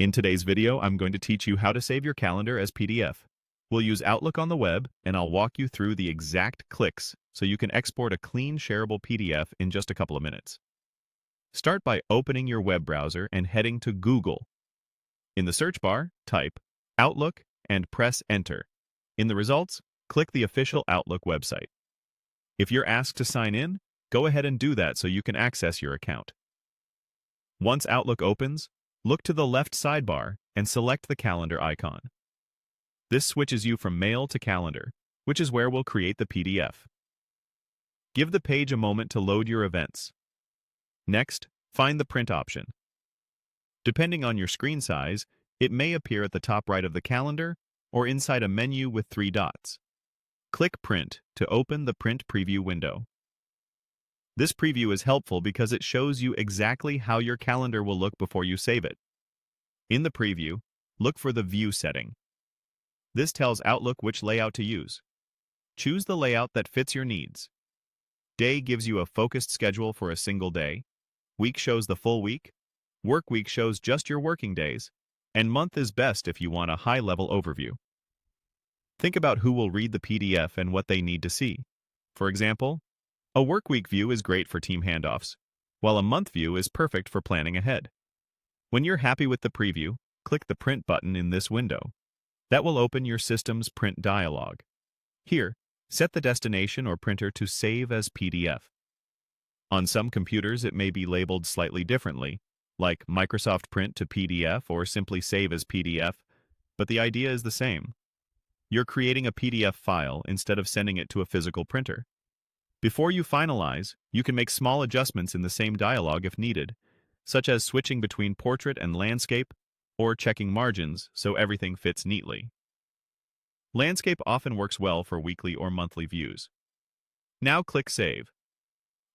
In today's video, I'm going to teach you how to save your calendar as PDF. We'll use Outlook on the web, and I'll walk you through the exact clicks so you can export a clean, shareable PDF in just a couple of minutes. Start by opening your web browser and heading to Google. In the search bar, type Outlook and press Enter. In the results, click the official Outlook website. If you're asked to sign in, go ahead and do that so you can access your account. Once Outlook opens, look to the left sidebar and select the calendar icon. This switches you from mail to calendar, which is where we'll create the PDF. Give the page a moment to load your events. Next, find the print option. Depending on your screen size, it may appear at the top right of the calendar or inside a menu with 3 dots. Click Print to open the print preview window. This preview is helpful because it shows you exactly how your calendar will look before you save it. In the preview, look for the View setting. This tells Outlook which layout to use. Choose the layout that fits your needs. Day gives you a focused schedule for a single day. Week shows the full week. Work week shows just your working days. And month is best if you want a high-level overview. Think about who will read the PDF and what they need to see. For example, a work week view is great for team handoffs, while a month view is perfect for planning ahead. When you're happy with the preview, click the Print button in this window. That will open your system's print dialog. Here, set the destination or printer to Save as PDF. On some computers, it may be labeled slightly differently, like Microsoft Print to PDF or simply Save as PDF, but the idea is the same. You're creating a PDF file instead of sending it to a physical printer. Before you finalize, you can make small adjustments in the same dialog if needed, such as switching between portrait and landscape or checking margins so everything fits neatly. Landscape often works well for weekly or monthly views. Now click Save.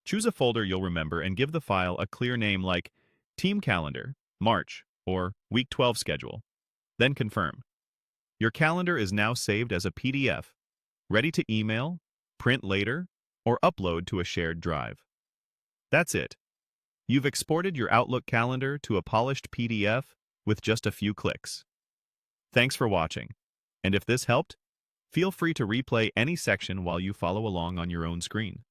Choose a folder you'll remember and give the file a clear name like Team Calendar, March, or Week 12 Schedule. Then confirm. Your calendar is now saved as a PDF, ready to email, print later, or upload to a shared drive. That's it. You've exported your Outlook calendar to a polished PDF with just a few clicks. Thanks for watching. And if this helped, feel free to replay any section while you follow along on your own screen.